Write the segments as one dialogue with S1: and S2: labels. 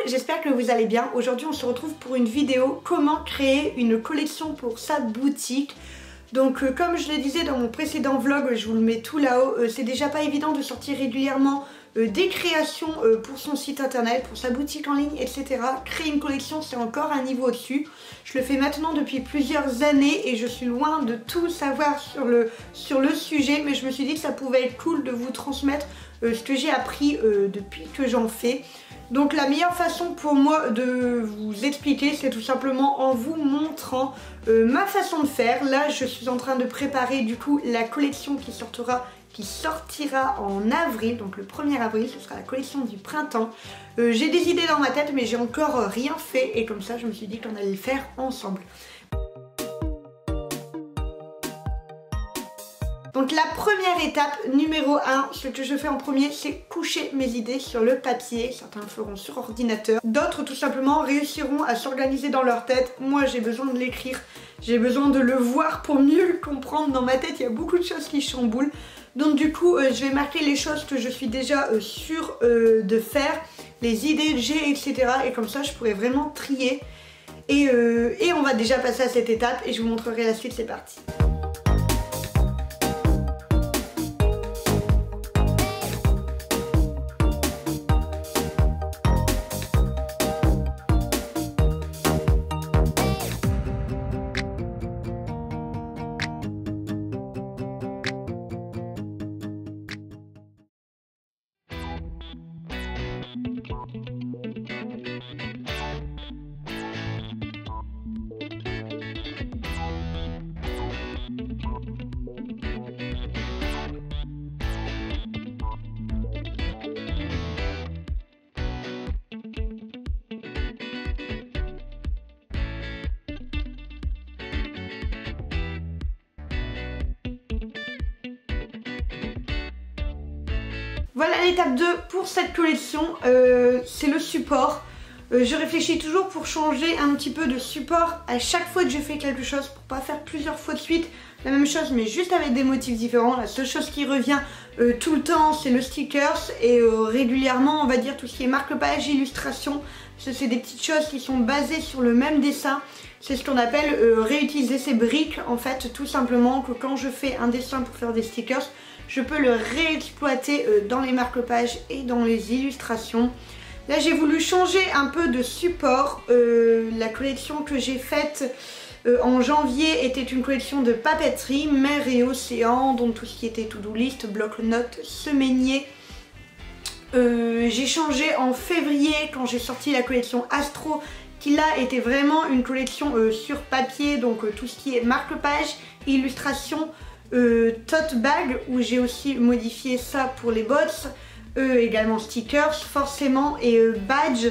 S1: j'espère que vous allez bien. Aujourd'hui on se retrouve pour une vidéo comment créer une collection pour sa boutique. Donc comme je le disais dans mon précédent vlog, je vous le mets tout là-haut, c'est déjà pas évident de sortir régulièrement des créations pour son site internet, pour sa boutique en ligne, etc. Créer une collection, c'est encore un niveau au-dessus. Je le fais maintenant depuis plusieurs années et je suis loin de tout savoir sur le sujet, mais je me suis dit que ça pouvait être cool de vous transmettre ce que j'ai appris depuis que j'en fais. Donc la meilleure façon pour moi de vous expliquer, c'est tout simplement en vous montrant ma façon de faire. Là je suis en train de préparer du coup la collection qui sortira en avril, donc le 1er avril, ce sera la collection du printemps. J'ai des idées dans ma tête mais j'ai encore rien fait et comme ça je me suis dit qu'on allait le faire ensemble. Donc la première étape, numéro 1, ce que je fais en premier, c'est coucher mes idées sur le papier. Certains le feront sur ordinateur, d'autres tout simplement réussiront à s'organiser dans leur tête. Moi j'ai besoin de l'écrire, j'ai besoin de le voir pour mieux le comprendre. Dans ma tête il y a beaucoup de choses qui chamboulent. Donc du coup je vais marquer les choses que je suis déjà sûre de faire, les idées que j'ai, etc. Et comme ça je pourrai vraiment trier. Et on va déjà passer à cette étape et je vous montrerai la suite, c'est parti. Voilà l'étape 2 pour cette collection, c'est le support. Je réfléchis toujours pour changer un petit peu de support à chaque fois que je fais quelque chose, pour pas faire plusieurs fois de suite la même chose mais juste avec des motifs différents. La seule chose qui revient tout le temps c'est le stickers et régulièrement on va dire tout ce qui est marque-page, illustration. C'est des petites choses qui sont basées sur le même dessin. C'est ce qu'on appelle réutiliser ses briques en fait, tout simplement que quand je fais un dessin pour faire des stickers, je peux le réexploiter dans les marque-pages et dans les illustrations. Là j'ai voulu changer un peu de support. La collection que j'ai faite en janvier était une collection de papeterie, mer et océan, donc tout ce qui était to-do list, bloc-notes, semainier. J'ai changé en février quand j'ai sorti la collection Astro, qui là était vraiment une collection sur papier, donc tout ce qui est marque-page, illustration, tote bag où j'ai aussi modifié ça pour les bots, également stickers forcément et badge.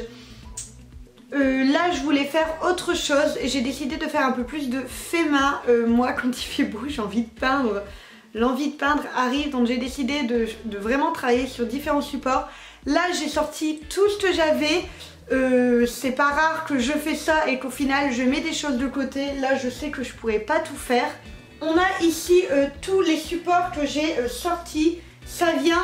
S1: Là je voulais faire autre chose et j'ai décidé de faire un peu plus de fait main. Moi quand il fait beau j'ai envie de peindre, l'envie de peindre arrive, donc j'ai décidé de vraiment travailler sur différents supports. Là j'ai sorti tout ce que j'avais. C'est pas rare que je fais ça et qu'au final je mets des choses de côté. Là je sais que je pourrais pas tout faire. On a ici tous les supports que j'ai sortis. Ça vient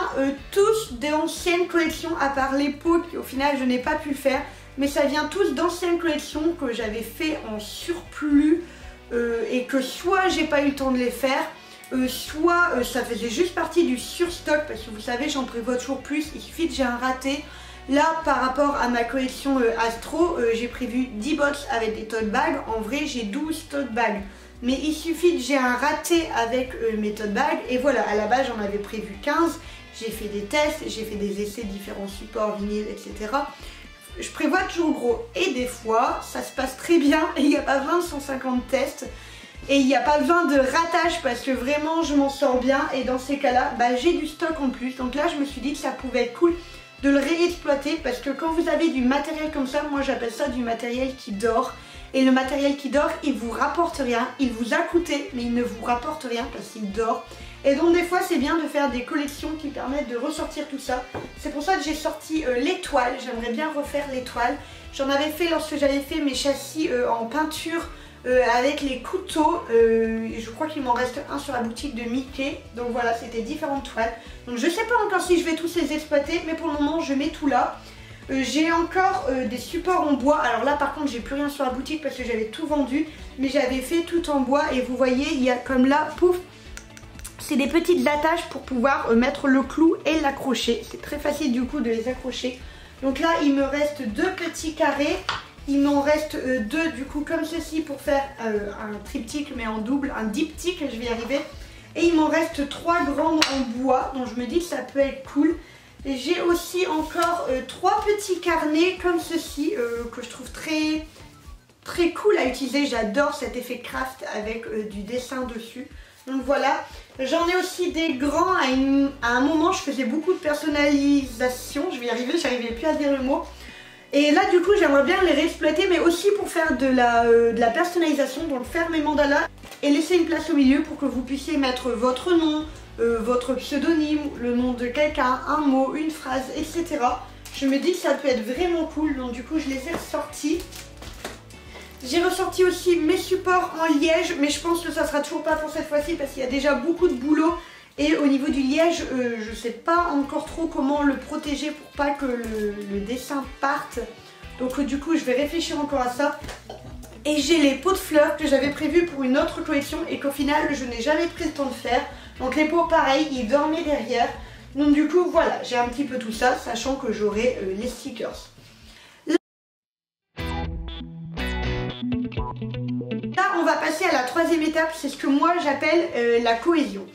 S1: tous d'anciennes collections à part les pots qui au final je n'ai pas pu faire. Mais ça vient tous d'anciennes collections que j'avais fait en surplus et que soit j'ai pas eu le temps de les faire, soit ça faisait juste partie du surstock parce que vous savez j'en prévois toujours plus, il suffit que j'ai un raté. Là par rapport à ma collection Astro, j'ai prévu 10 box avec des tote bags, en vrai j'ai 12 tote bags. Mais il suffit que j'ai un raté avec mes tote bags et voilà, à la base j'en avais prévu 15. J'ai fait des tests, j'ai fait des essais, différents supports, vinyle, etc. Je prévois toujours gros et des fois ça se passe très bien et il n'y a pas besoin de 150 tests et il n'y a pas besoin de ratage parce que vraiment je m'en sors bien et dans ces cas là j'ai du stock en plus. Donc là je me suis dit que ça pouvait être cool de le réexploiter parce que quand vous avez du matériel comme ça, moi j'appelle ça du matériel qui dort. Et le matériel qui dort, il vous rapporte rien, il vous a coûté, mais il ne vous rapporte rien parce qu'il dort. Et donc des fois c'est bien de faire des collections qui permettent de ressortir tout ça. C'est pour ça que j'ai sorti l'étoile, j'aimerais bien refaire l'étoile. J'en avais fait lorsque j'avais fait mes châssis en peinture avec les couteaux. Je crois qu'il m'en reste un sur la boutique de Mickey. Donc voilà, c'était différentes toiles. Donc je sais pas encore si je vais tous les exploiter, mais pour le moment je mets tout là. J'ai encore des supports en bois. Alors là par contre j'ai plus rien sur la boutique parce que j'avais tout vendu. Mais j'avais fait tout en bois et vous voyez il y a comme là, pouf, c'est des petites attaches pour pouvoir mettre le clou et l'accrocher. C'est très facile du coup de les accrocher. Donc là il me reste 2 petits carrés. Il m'en reste 2 du coup comme ceci pour faire un triptyque mais en double, un diptyque, je vais y arriver. Et il m'en reste 3 grandes en bois, donc je me dis que ça peut être cool. Et j'ai aussi encore 3 petits carnets comme ceci que je trouve très cool à utiliser. J'adore cet effet craft avec du dessin dessus. Donc voilà, j'en ai aussi des grands. À un moment je faisais beaucoup de personnalisation, je vais y arriver, j'arrivais plus à dire le mot. Et là du coup j'aimerais bien les réexploiter, mais aussi pour faire de la personnalisation, donc faire mes mandalas et laisser une place au milieu pour que vous puissiez mettre votre nom, votre pseudonyme, le nom de quelqu'un, un mot, une phrase, etc. Je me dis que ça peut être vraiment cool, donc du coup je les ai ressortis. J'ai ressorti aussi mes supports en liège, mais je pense que ça sera toujours pas pour cette fois-ci parce qu'il y a déjà beaucoup de boulot. Et au niveau du liège, je sais pas encore trop comment le protéger pour pas que le dessin parte. Donc du coup je vais réfléchir encore à ça. Et j'ai les pots de fleurs que j'avais prévus pour une autre collection et qu'au final je n'ai jamais pris le temps de faire. Donc les pots pareil, ils dormaient derrière. Donc du coup voilà, j'ai un petit peu tout ça, sachant que j'aurai les stickers. Là on va passer à la 3e étape, c'est ce que moi j'appelle la cohésion.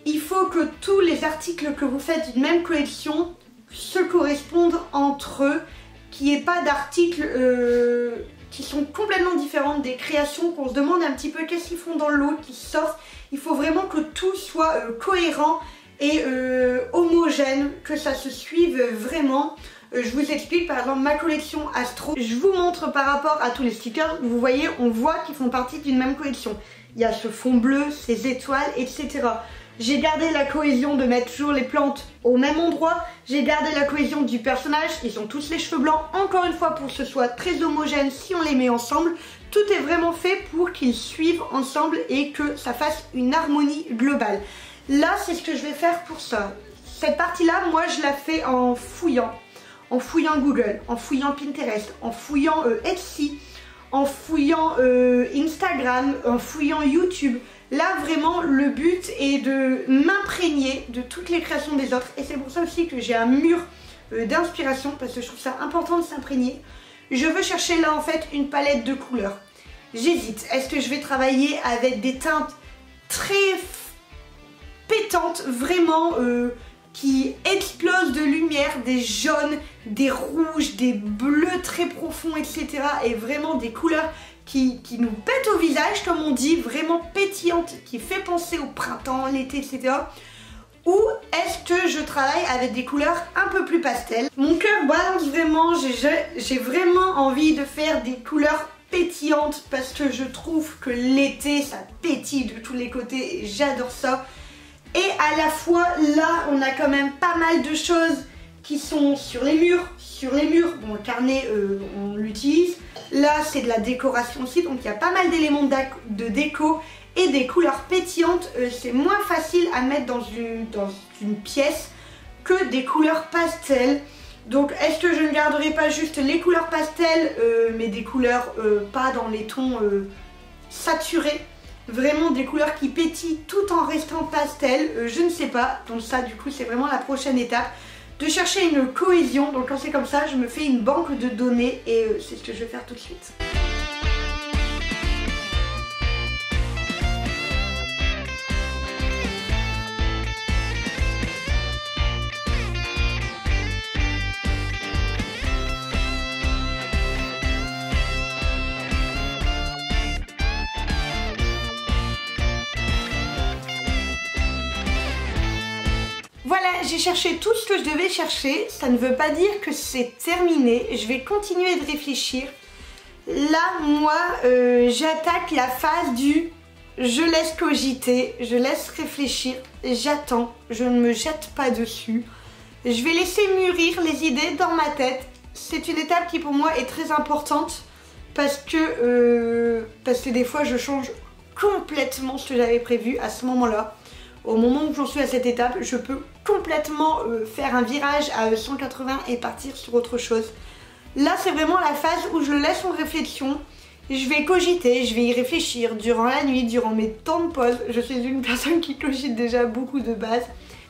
S1: Il faut que tous les articles que vous faites d'une même collection se correspondent entre eux, qu'il n'y ait pas d'articles qui sont complètement différents, des créations qu'on se demande un petit peu qu'est-ce qu'ils font dans l'autre, qui sortent. Il faut vraiment que tout soit cohérent et homogène, que ça se suive vraiment. Je vous explique par exemple ma collection Astro. Je vous montre par rapport à tous les stickers, vous voyez, on voit qu'ils font partie d'une même collection. Il y a ce fond bleu, ces étoiles, etc. J'ai gardé la cohésion de mettre toujours les plantes au même endroit. J'ai gardé la cohésion du personnage. Ils ont tous les cheveux blancs. Encore une fois, pour que ce soit très homogène si on les met ensemble. Tout est vraiment fait pour qu'ils suivent ensemble et que ça fasse une harmonie globale. Là, c'est ce que je vais faire pour ça. Cette partie-là, moi, je la fais en fouillant. En fouillant Google, en fouillant Pinterest, en fouillant Etsy, en fouillant Instagram, en fouillant YouTube. Là vraiment le but est de m'imprégner de toutes les créations des autres et c'est pour ça aussi que j'ai un mur d'inspiration parce que je trouve ça important de s'imprégner. Je veux chercher là en fait une palette de couleurs. J'hésite, est-ce que je vais travailler avec des teintes très pétantes, vraiment qui explosent de lumière, des jaunes, des rouges, des bleus très profonds, etc. Et vraiment des couleurs qui nous pètent au visage, comme on dit, vraiment pétillantes, qui fait penser au printemps, l'été, etc. Ou est-ce que je travaille avec des couleurs un peu plus pastel? Mon cœur balance vraiment, j'ai vraiment envie de faire des couleurs pétillantes parce que je trouve que l'été ça pétille de tous les côtés et j'adore ça. Et à la fois là on a quand même pas mal de choses qui sont sur les murs. Bon, le carnet on l'utilise. Là c'est de la décoration aussi, donc il y a pas mal d'éléments de déco et des couleurs pétillantes. C'est moins facile à mettre dans une pièce que des couleurs pastel. Donc est-ce que je ne garderai pas juste les couleurs pastel mais des couleurs pas dans les tons saturés, vraiment des couleurs qui pétillent tout en restant pastel, je ne sais pas. Donc ça du coup c'est vraiment la prochaine étape, de chercher une cohésion. Donc quand c'est comme ça je me fais une banque de données et c'est ce que je vais faire tout de suite. Voilà, j'ai cherché tout ce que je devais chercher. Ça ne veut pas dire que c'est terminé. Je vais continuer de réfléchir. Là, moi, j'attaque la phase du je laisse cogiter, je laisse réfléchir, j'attends, je ne me jette pas dessus. Je vais laisser mûrir les idées dans ma tête. C'est une étape qui pour moi est très importante parce que des fois je change complètement ce que j'avais prévu à ce moment-là. Au moment où j'en suis à cette étape, je peux complètement faire un virage à 180 et partir sur autre chose. Là c'est vraiment la phase où je le laisse en réflexion. Je vais cogiter, je vais y réfléchir durant la nuit, durant mes temps de pause. Je suis une personne qui cogite déjà beaucoup de base.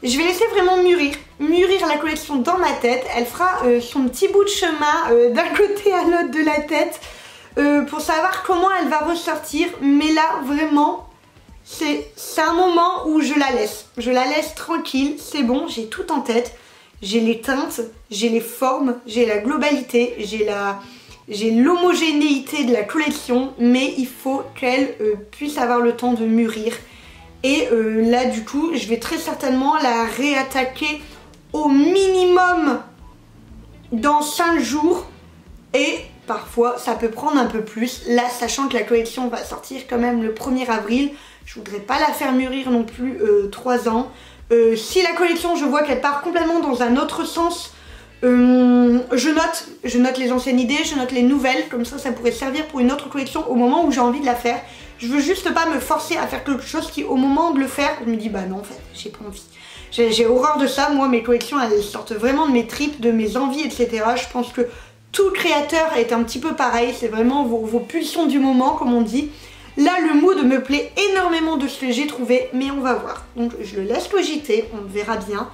S1: Je vais laisser vraiment mûrir la collection dans ma tête. Elle fera son petit bout de chemin d'un côté à l'autre de la tête pour savoir comment elle va ressortir. Mais là vraiment c'est un moment où je la laisse tranquille. C'est bon, j'ai tout en tête. J'ai les teintes, j'ai les formes, j'ai la globalité, j'ai l'homogénéité de la collection, mais il faut qu'elle puisse avoir le temps de mûrir. Et là du coup je vais très certainement la réattaquer au minimum dans 5 jours. Et parfois ça peut prendre un peu plus. Là sachant que la collection va sortir quand même le 1er avril, je voudrais pas la faire mûrir non plus 3 ans. Si la collection je vois qu'elle part complètement dans un autre sens, je note les anciennes idées, je note les nouvelles, comme ça pourrait servir pour une autre collection au moment où j'ai envie de la faire. Je veux juste pas me forcer à faire quelque chose qui au moment de le faire, je me dis bah non en fait j'ai pas envie. J'ai horreur de ça, moi mes collections elles sortent vraiment de mes tripes, de mes envies etc. Je pense que tout créateur est un petit peu pareil, c'est vraiment vos pulsions du moment comme on dit. Là le mood me plaît énormément de ce que j'ai trouvé, mais on va voir. Donc je le laisse cogiter, on verra bien.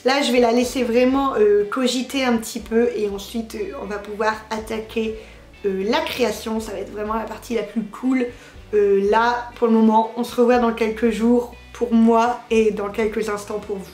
S1: Là je vais la laisser vraiment cogiter un petit peu et ensuite on va pouvoir attaquer la création. Ça va être vraiment la partie la plus cool. Là pour le moment on se revoit dans quelques jours pour moi et dans quelques instants pour vous.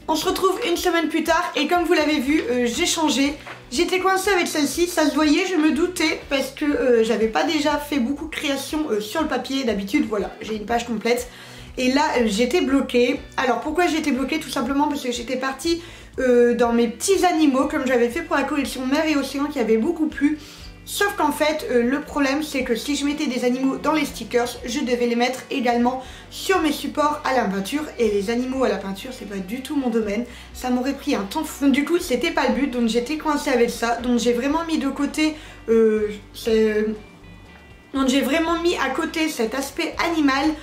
S1: On se retrouve une semaine plus tard et comme vous l'avez vu, j'ai changé. J'étais coincée avec celle-ci, ça se voyait, je me doutais parce que j'avais pas déjà fait beaucoup de créations sur le papier. D'habitude, voilà, j'ai une page complète. Et là, j'étais bloquée. Alors pourquoi j'étais bloquée? Tout simplement parce que j'étais partie dans mes petits animaux comme j'avais fait pour la collection Mer et Océan qui avait beaucoup plu. Sauf qu'en fait le problème c'est que si je mettais des animaux dans les stickers, je devais les mettre également sur mes supports à la peinture. Et les animaux à la peinture c'est pas du tout mon domaine, ça m'aurait pris un temps fou. Donc du coup c'était pas le but, donc j'étais coincée avec ça. Donc j'ai vraiment mis de côté cet aspect animal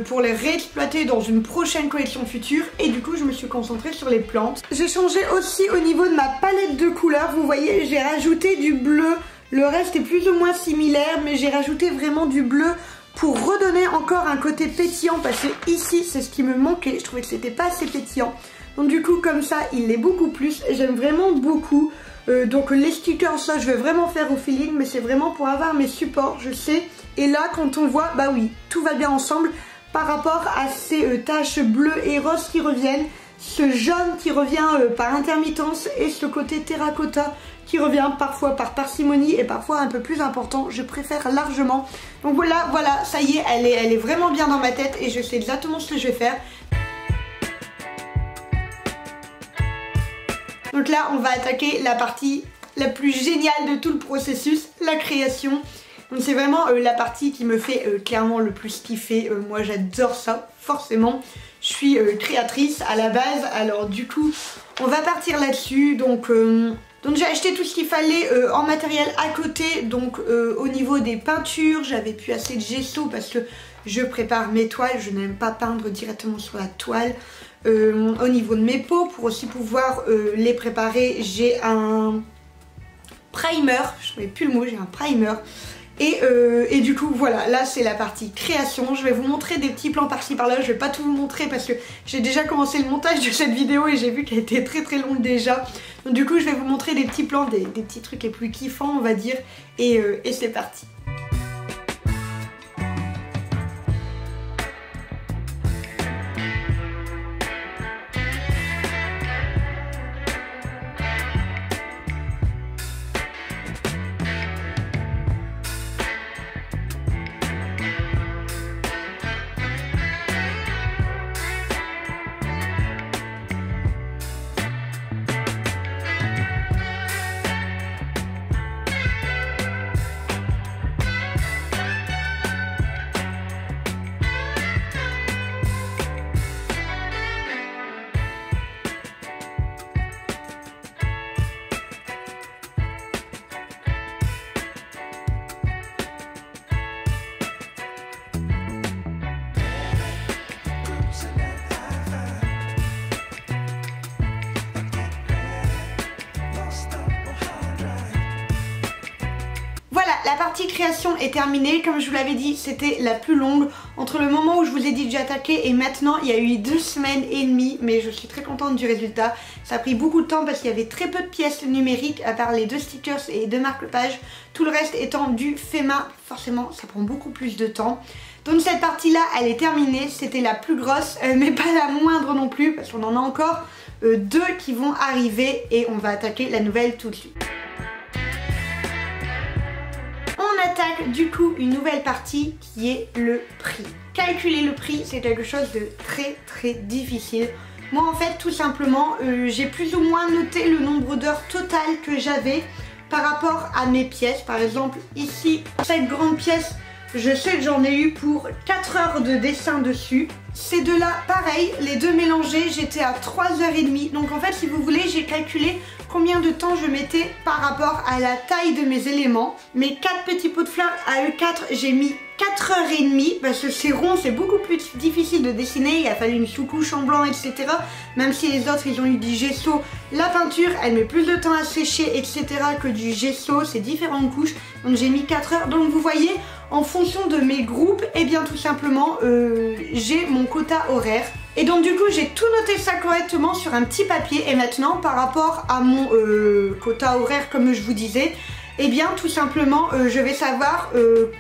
S1: pour les réexploiter dans une prochaine collection future. Et du coup je me suis concentrée sur les plantes. J'ai changé aussi au niveau de ma palette de couleurs. Vous voyez j'ai rajouté du bleu. Le reste est plus ou moins similaire, mais j'ai rajouté vraiment du bleu pour redonner encore un côté pétillant parce que ici c'est ce qui me manquait, je trouvais que c'était pas assez pétillant. Donc du coup comme ça il l'est beaucoup plus, j'aime vraiment beaucoup. Donc les stickers ça je vais vraiment faire au feeling, mais c'est vraiment pour avoir mes supports, je sais. Et là quand on voit, bah oui, tout va bien ensemble par rapport à ces taches bleues et roses qui reviennent. Ce jaune qui revient par intermittence et ce côté terracotta qui revient parfois par parcimonie et parfois un peu plus important, je préfère largement. Donc voilà, ça y est, elle est vraiment bien dans ma tête et je sais exactement ce que je vais faire. Donc là, on va attaquer la partie la plus géniale de tout le processus, la création. Donc c'est vraiment la partie qui me fait clairement le plus kiffer. Moi j'adore ça, forcément. Je suis créatrice à la base, alors du coup on va partir là-dessus. Donc j'ai acheté tout ce qu'il fallait en matériel à côté. Donc au niveau des peintures, j'avais plus assez de gesso parce que je prépare mes toiles. Je n'aime pas peindre directement sur la toile. Au niveau de mes pots, pour aussi pouvoir les préparer, j'ai un primer. Je ne trouvais plus le mot, j'ai un primer. Et du coup voilà, là c'est la partie création. Je vais vous montrer des petits plans par-ci par-là. Je vais pas tout vous montrer parce que j'ai déjà commencé le montage de cette vidéo et j'ai vu qu'elle était très très longue déjà. Donc du coup je vais vous montrer des petits plans, des petits trucs les plus kiffants on va dire. Et c'est parti. partie création est terminée. Comme je vous l'avais dit, c'était la plus longue. Entre le moment où je vous ai dit que j'attaquais et maintenant, il y a eu 2 semaines et demie. Mais je suis très contente du résultat. Ça a pris beaucoup de temps parce qu'il y avait très peu de pièces numériques, à part les 2 stickers et 2 marque-pages. Tout le reste étant du fait main. Forcément, ça prend beaucoup plus de temps. Donc cette partie-là, elle est terminée. C'était la plus grosse, mais pas la moindre non plus, parce qu'on en a encore 2 qui vont arriver et on va attaquer la nouvelle tout de suite. On attaque du coup une nouvelle partie qui est le prix. Calculer le prix, c'est quelque chose de très difficile. Moi en fait tout simplement j'ai plus ou moins noté le nombre d'heures totales que j'avais par rapport à mes pièces. Par exemple ici, cette grande pièce, je sais que j'en ai eu pour 4 heures de dessin dessus. Ces deux-là, pareil, les deux mélangés, j'étais à 3h30. Donc en fait, si vous voulez, j'ai calculé combien de temps je mettais par rapport à la taille de mes éléments. Mes 4 petits pots de fleurs à E4, j'ai mis 4h30 parce que c'est rond, c'est beaucoup plus difficile de dessiner. Il a fallu une sous-couche en blanc, etc. Même si les autres, ils ont eu du gesso. La peinture, elle met plus de temps à sécher, etc. que du gesso. C'est différentes couches. Donc j'ai mis 4 heures. Donc vous voyez, en fonction de mes groupes, et bien tout simplement, j'ai mon quota horaire. Et donc du coup j'ai tout noté ça correctement sur un petit papier. Et maintenant par rapport à mon quota horaire, comme je vous disais, et bien tout simplement je vais savoir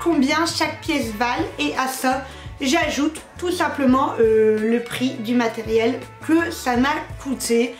S1: combien chaque pièce valent. Et à ça j'ajoute tout simplement le prix du matériel que ça m'a coûté.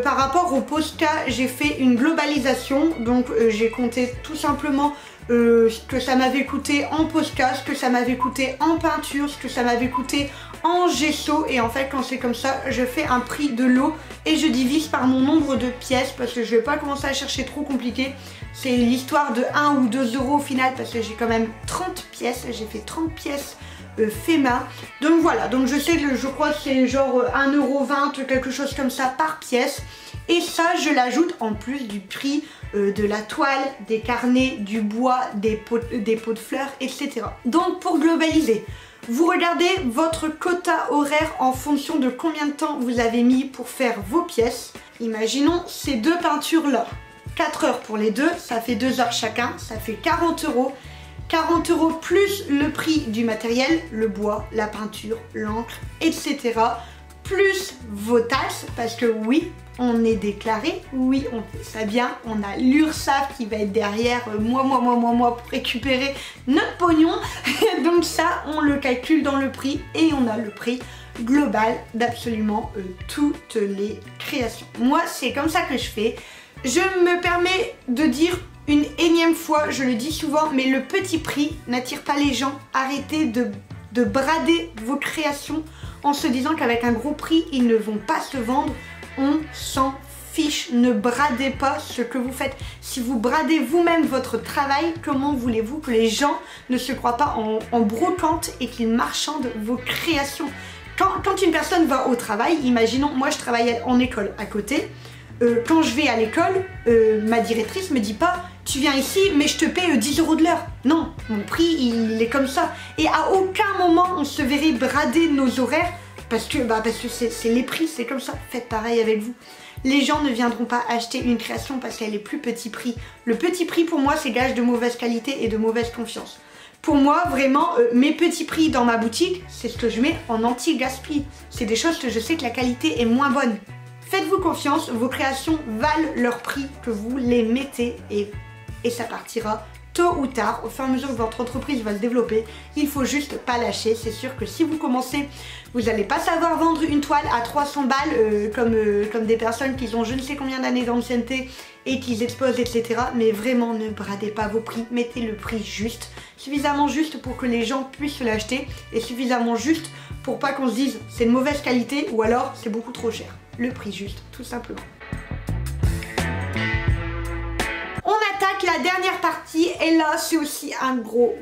S1: Par rapport au Posca, j'ai fait une globalisation. Donc j'ai compté tout simplement ce que ça m'avait coûté en Posca, ce que ça m'avait coûté en peinture, ce que ça m'avait coûté en gesso. Et en fait quand c'est comme ça, je fais un prix de lot et je divise par mon nombre de pièces, parce que je vais pas commencer à chercher trop compliqué. C'est l'histoire de 1 ou 2 euros au final, parce que j'ai quand même 30 pièces, j'ai fait 30 pièces fait main. Donc voilà, donc je sais que je crois que c'est genre 1,20 €, quelque chose comme ça par pièce. Et ça je l'ajoute en plus du prix de la toile, des carnets, du bois, des pots de fleurs, etc. Donc pour globaliser, vous regardez votre quota horaire en fonction de combien de temps vous avez mis pour faire vos pièces. Imaginons ces 2 peintures là, 4 heures pour les deux, ça fait 2 heures chacun, ça fait 40 €. 40 € plus le prix du matériel, le bois, la peinture, l'encre, etc. Plus vos taxes, parce que oui, on est déclaré, oui, on fait ça bien, on a l'URSSAF qui va être derrière moi pour récupérer notre pognon. Donc ça, on le calcule dans le prix et on a le prix global d'absolument toutes les créations. Moi, c'est comme ça que je fais. Je me permets de dire une énième fois, je le dis souvent, mais le petit prix n'attire pas les gens. Arrêtez de brader vos créations en se disant qu'avec un gros prix, ils ne vont pas se vendre. On s'en fiche, ne bradez pas ce que vous faites. Si vous bradez vous-même votre travail, comment voulez-vous que les gens ne se croient pas en brocante et qu'ils marchandent vos créations? Quand une personne va au travail, imaginons, moi je travaille en école à côté, quand je vais à l'école, ma directrice me dit pas tu viens ici mais je te paie 10 € de l'heure. Non, mon prix il est comme ça. Et à aucun moment on se verrait brader nos horaires parce que c'est les prix, c'est comme ça. Faites pareil avec vous. Les gens ne viendront pas acheter une création parce qu'elle est plus petit prix. Le petit prix pour moi c'est gage de mauvaise qualité et de mauvaise confiance. Pour moi vraiment mes petits prix dans ma boutique, c'est ce que je mets en anti-gaspi. C'est des choses que je sais que la qualité est moins bonne. Faites-vous confiance, vos créations valent leur prix que vous les mettez et ça partira tôt ou tard, au fur et à mesure que votre entreprise va se développer. Il faut juste pas lâcher. C'est sûr que si vous commencez, vous n'allez pas savoir vendre une toile à 300 balles comme des personnes qui ont je ne sais combien d'années d'ancienneté et qui exposent, etc. Mais vraiment, ne bradez pas vos prix, mettez le prix juste, suffisamment juste pour que les gens puissent l'acheter et suffisamment juste pour pas qu'on se dise c'est de mauvaise qualité ou alors c'est beaucoup trop cher. Le prix juste, tout simplement. On attaque la dernière partie et là c'est aussi un gros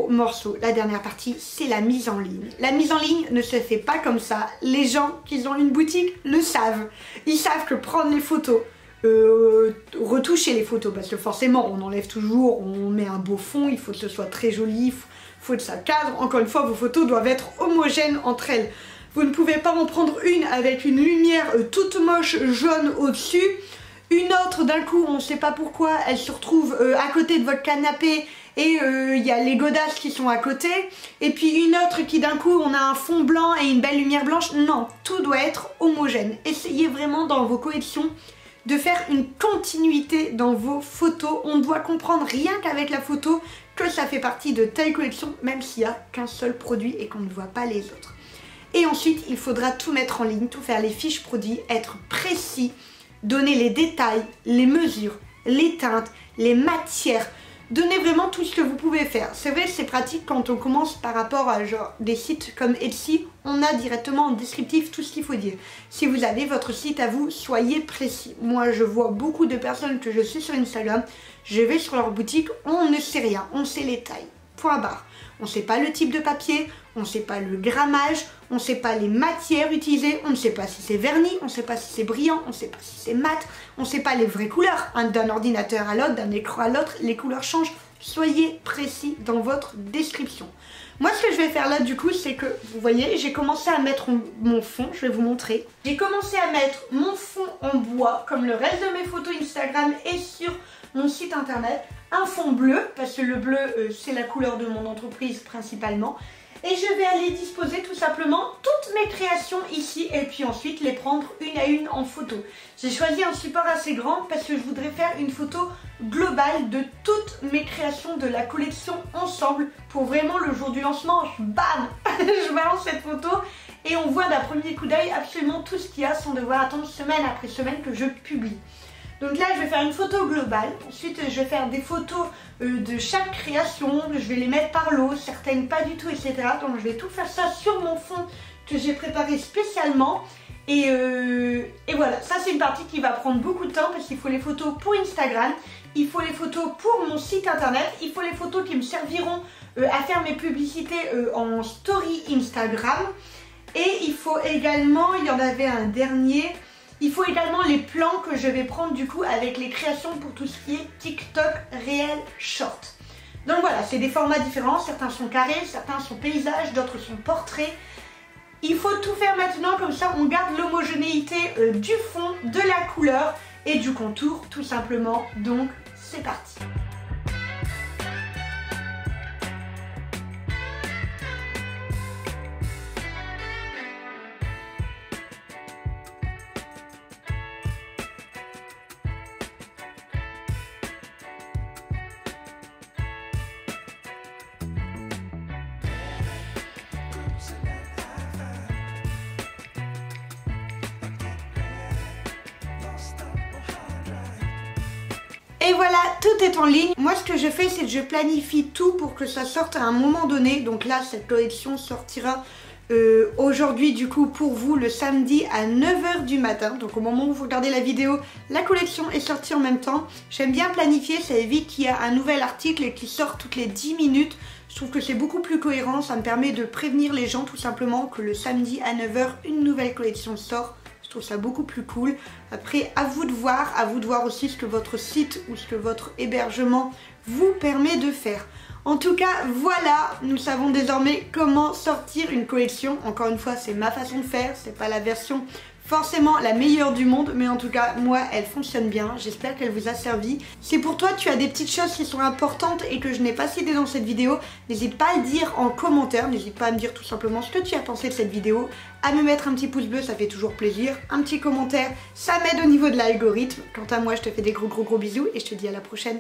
S1: morceau. La dernière partie, c'est la mise en ligne. La mise en ligne ne se fait pas comme ça. Les gens qui ont une boutique le savent. Ils savent que prendre les photos, retoucher les photos, parce que forcément on enlève toujours, on met un beau fond, il faut que ce soit très joli, il faut que ça cadre. Encore une fois, vos photos doivent être homogènes entre elles. Vous ne pouvez pas en prendre une avec une lumière toute moche jaune au-dessus, une autre d'un coup, on ne sait pas pourquoi, elle se retrouve à côté de votre canapé Et il y a les godasses qui sont à côté. Et puis une autre qui d'un coup on a un fond blanc et une belle lumière blanche. Non, tout doit être homogène. Essayez vraiment dans vos collections de faire une continuité dans vos photos. On doit comprendre rien qu'avec la photo que ça fait partie de telle collection, même s'il n'y a qu'un seul produit et qu'on ne voit pas les autres. Et ensuite, il faudra tout mettre en ligne, tout faire les fiches produits, être précis, donner les détails, les mesures, les teintes, les matières. Donnez vraiment tout ce que vous pouvez faire. C'est vrai, c'est pratique quand on commence par rapport à genre des sites comme Etsy, on a directement en descriptif tout ce qu'il faut dire. Si vous avez votre site à vous, soyez précis. Moi, je vois beaucoup de personnes que je suis sur Instagram, je vais sur leur boutique, on ne sait rien, on sait les tailles. Point barre. On ne sait pas le type de papier, on ne sait pas le grammage, on ne sait pas les matières utilisées, on ne sait pas si c'est verni, on ne sait pas si c'est brillant, on ne sait pas si c'est mat, on ne sait pas les vraies couleurs. D'un ordinateur à l'autre, d'un écran à l'autre, les couleurs changent. Soyez précis dans votre description. Moi, ce que je vais faire là, du coup, c'est que, vous voyez, j'ai commencé à mettre mon fond, je vais vous montrer. J'ai commencé à mettre mon fond en bois, comme le reste de mes photos Instagram et sur mon site internet. Un fond bleu, parce que le bleu, c'est la couleur de mon entreprise principalement. Et je vais aller disposer tout simplement toutes mes créations ici et puis ensuite les prendre une à une en photo. J'ai choisi un support assez grand parce que je voudrais faire une photo globale de toutes mes créations de la collection ensemble pour vraiment le jour du lancement, bam, je balance cette photo et on voit d'un premier coup d'œil absolument tout ce qu'il y a sans devoir attendre semaine après semaine que je publie. Donc là, je vais faire une photo globale. Ensuite, je vais faire des photos de chaque création. Je vais les mettre par lot, certaines pas du tout, etc. Donc je vais tout faire ça sur mon fond que j'ai préparé spécialement. Et voilà, ça c'est une partie qui va prendre beaucoup de temps parce qu'il faut les photos pour Instagram. Il faut les photos pour mon site internet. Il faut les photos qui me serviront à faire mes publicités en story Instagram. Et il faut également, il y en avait un dernier... Il faut également les plans que je vais prendre du coup avec les créations pour tout ce qui est TikTok réel short. Donc voilà, c'est des formats différents, certains sont carrés, certains sont paysages, d'autres sont portraits. Il faut tout faire maintenant, comme ça on garde l'homogénéité du fond, de la couleur et du contour tout simplement. Donc c'est parti. Et voilà, tout est en ligne. Moi, ce que je fais, c'est que je planifie tout pour que ça sorte à un moment donné. Donc là, cette collection sortira aujourd'hui, du coup, pour vous, le samedi à 9 h du matin. Donc au moment où vous regardez la vidéo, la collection est sortie en même temps. J'aime bien planifier, ça évite qu'il y ait un nouvel article et qu'il sort toutes les 10 minutes. Je trouve que c'est beaucoup plus cohérent. Ça me permet de prévenir les gens tout simplement que le samedi à 9 h, une nouvelle collection sort. Je trouve ça beaucoup plus cool. Après, à vous de voir aussi ce que votre site ou ce que votre hébergement vous permet de faire. En tout cas, voilà, nous savons désormais comment sortir une collection. Encore une fois, c'est ma façon de faire, c'est pas la version forcément la meilleure du monde, mais en tout cas, moi, elle fonctionne bien. J'espère qu'elle vous a servi. Si pour toi, tu as des petites choses qui sont importantes et que je n'ai pas citées dans cette vidéo, n'hésite pas à le dire en commentaire. N'hésite pas à me dire tout simplement ce que tu as pensé de cette vidéo, à me mettre un petit pouce bleu, ça fait toujours plaisir. Un petit commentaire, ça m'aide au niveau de l'algorithme. Quant à moi, je te fais des gros bisous et je te dis à la prochaine.